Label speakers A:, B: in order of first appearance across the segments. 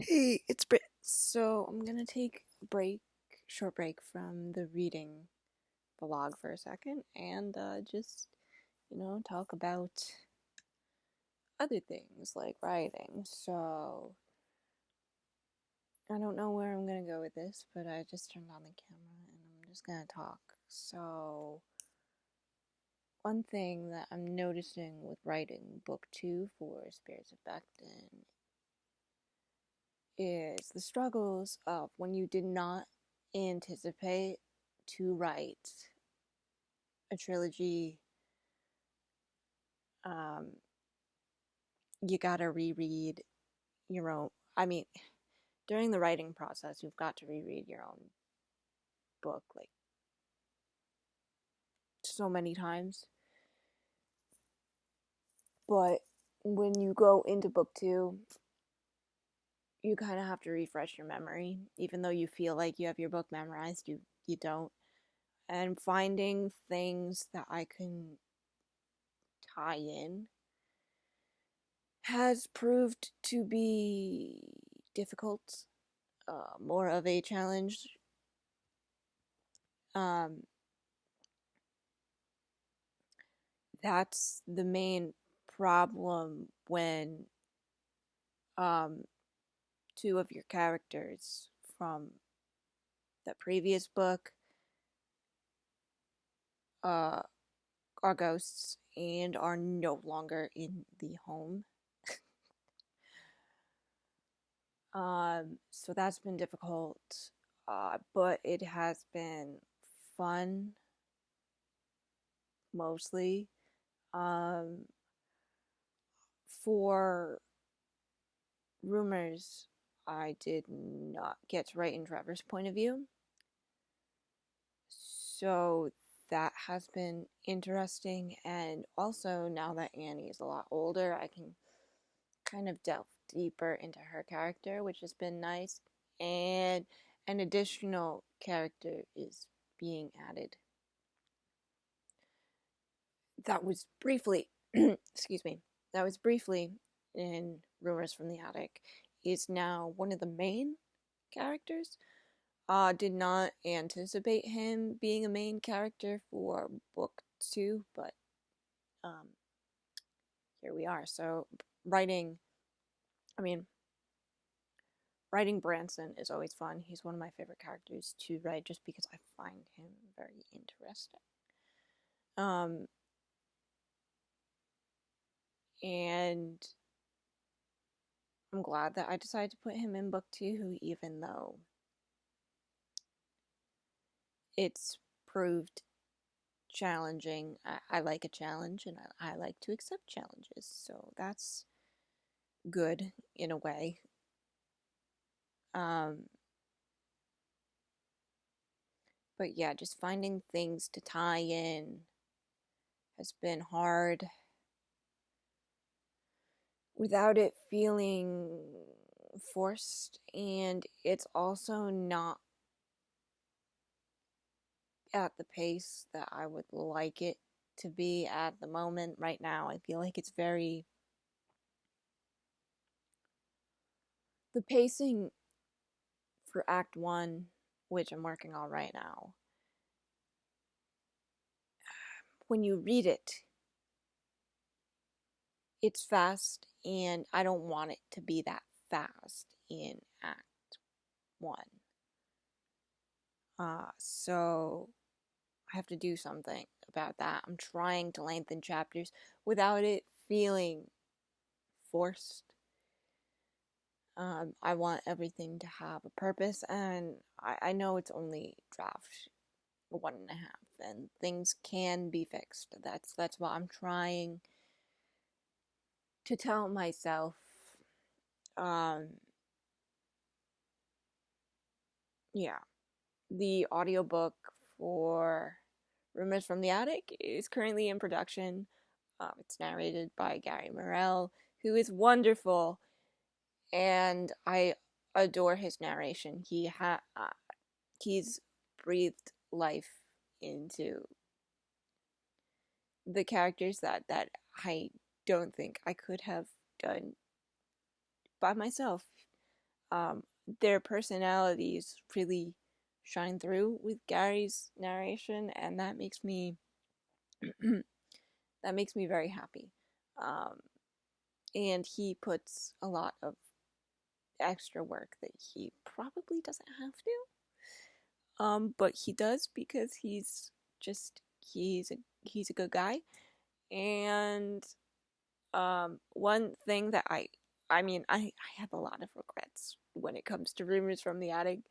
A: Hey, it's Brit. So I'm gonna take a short break from the reading vlog for a second and just, talk about other things like writing. So I don't know where I'm gonna go with this, but I just turned on the camera and I'm just gonna talk. So, one thing that I'm noticing with writing book two for Spirits of Becton is the struggles of when you did not anticipate to write a trilogy. um, you gotta reread your own. I mean, during the writing process, you've got to reread your own book like so many times. But when you go into book two, you kind of have to refresh your memory, even though you feel like you have your book memorized. You don't. And finding things that I can tie in has proved to be difficult, more of a challenge. Um, that's the main problem when um, two of your characters from the previous book uh, are ghosts and are no longer in the home. So that's been difficult, but it has been fun mostly. Um, for rumors, I did not get to write in Trevor's point of view, so that has been interesting. And also, now that Annie is a lot older, I can kind of delve deeper into her character, which has been nice. And an additional character is being added. That was briefly, excuse me, that was briefly in Rumors from the Attic, is now one of the main characters. Did not anticipate him being a main character for book two, but um, here we are. So writing, I mean, writing Branson is always fun. He's one of my favorite characters to write just because I find him very interesting. Um, and I'm glad that I decided to put him in book two, even though it's proved challenging. I like a challenge and I like to accept challenges, so that's good in a way. Um, but yeah, just finding things to tie in has been hard without it feeling forced, and it's also not at the pace that I would like it to be at the moment. Right now, I feel like it's very. The pacing for Act 1, which I'm working on right now, when you read it, it's fast, and I don't want it to be that fast in Act 1. So I have to do something about that. I'm trying to lengthen chapters without it feeling forced. I want everything to have a purpose, and I know it's only draft one and a half, and things can be fixed. That's what I'm trying to tell myself. Um, yeah, the audiobook for Rumors from the Attic is currently in production. It's narrated by Gary Morrell, who is wonderful, and I adore his narration. He's breathed life into the characters that I don't think I could have done by myself. their personalities really shine through with Gary's narration, and that makes me that makes me very happy. Um, and he puts a lot of extra work that he probably doesn't have to. But he does because he's a good guy. And one thing that I have a lot of regrets when it comes to Rumors from the Attic,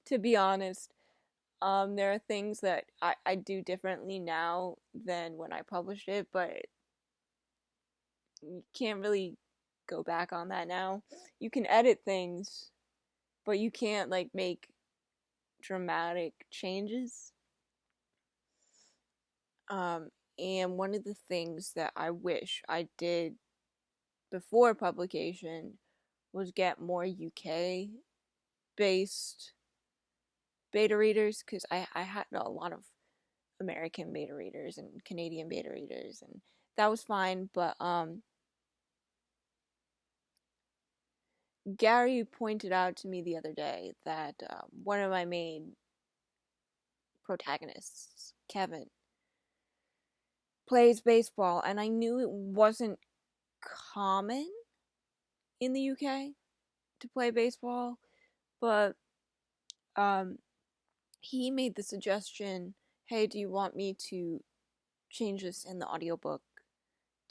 A: to be honest. There are things that I do differently now than when I published it, but you can't really go back on that now. You can edit things, but you can't like make dramatic changes. Um, and one of the things that I wish I did before publication was get more UK based beta readers, because I had a lot of American beta readers and Canadian beta readers, and that was fine. But Gary pointed out to me the other day that one of my main protagonists, Kevin, plays baseball, and I knew it wasn't common in the UK to play baseball, but um, he made the suggestion, hey, do you want me to change this in the audiobook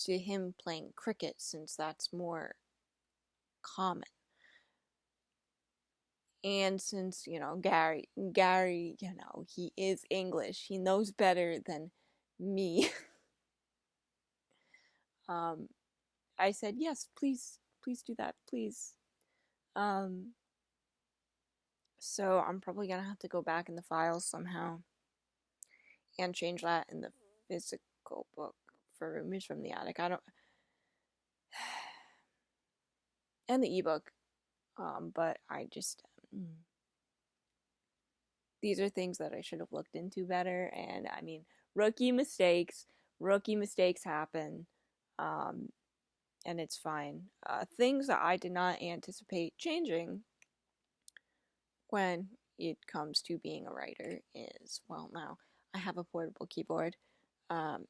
A: to him playing cricket, since that's more common? And since, Gary, he is English, he knows better than me. um, I said, yes, please do that, please. Um, so I'm probably gonna have to go back in the files somehow and change that in the physical book for Rumors from the Attic. I don't, and the ebook. But I just, these are things that I should have looked into better. And I mean, rookie mistakes happen. Um, and it's fine. Things that I did not anticipate changing when it comes to being a writer is, well, now I have a portable keyboard. Um,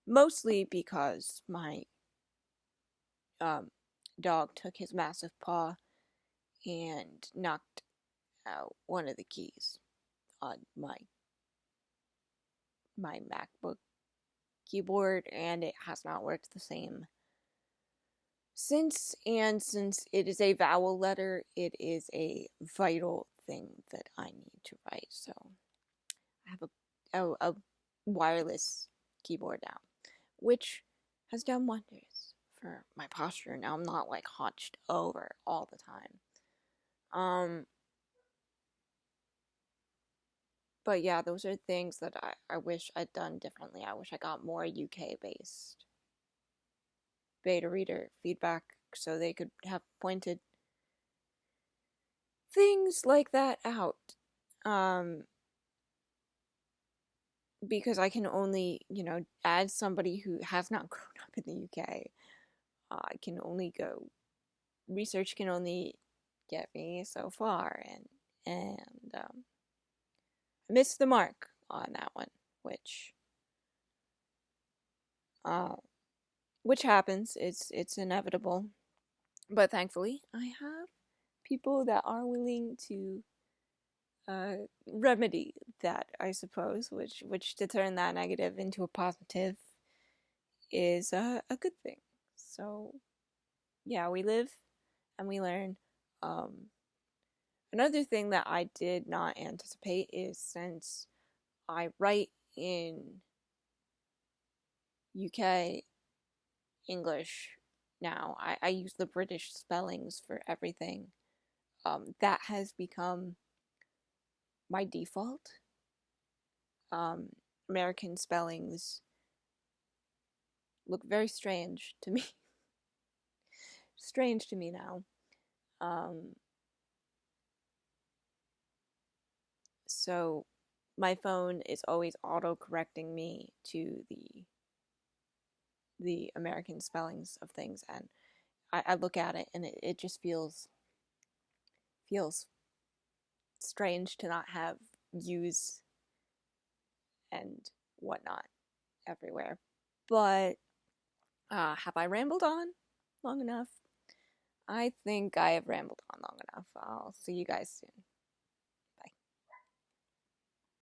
A: Mostly because my um, dog took his massive paw and knocked out one of the keys on my MacBook keyboard, and it has not worked the same since. And since it is a vowel letter, it is a vital thing that I need to write. So I have a wireless keyboard now, which has done wonders for my posture. Now I'm not like hunched over all the time. But yeah, those are things that I wish I'd done differently. I wish I got more UK based beta reader feedback so they could have pointed things like that out. Because I can only, as somebody who has not grown up in the UK, I can only go, research can only get me so far, and I missed the mark on that one, uh, which happens. It's inevitable, but thankfully I have people that are willing to remedy that, I suppose, which to turn that negative into a positive is a good thing. So yeah, we live and we learn. Another thing that I did not anticipate is, since I write in UK English now, I use the British spellings for everything. That has become my default. Um, American spellings look very strange to me. Strange to me now. So my phone is always auto correcting me to the American spellings of things, and I look at it and it just feels feels strange to not have use and whatnot everywhere. But have I rambled on long enough? I think I have rambled on long enough. I'll see you guys soon.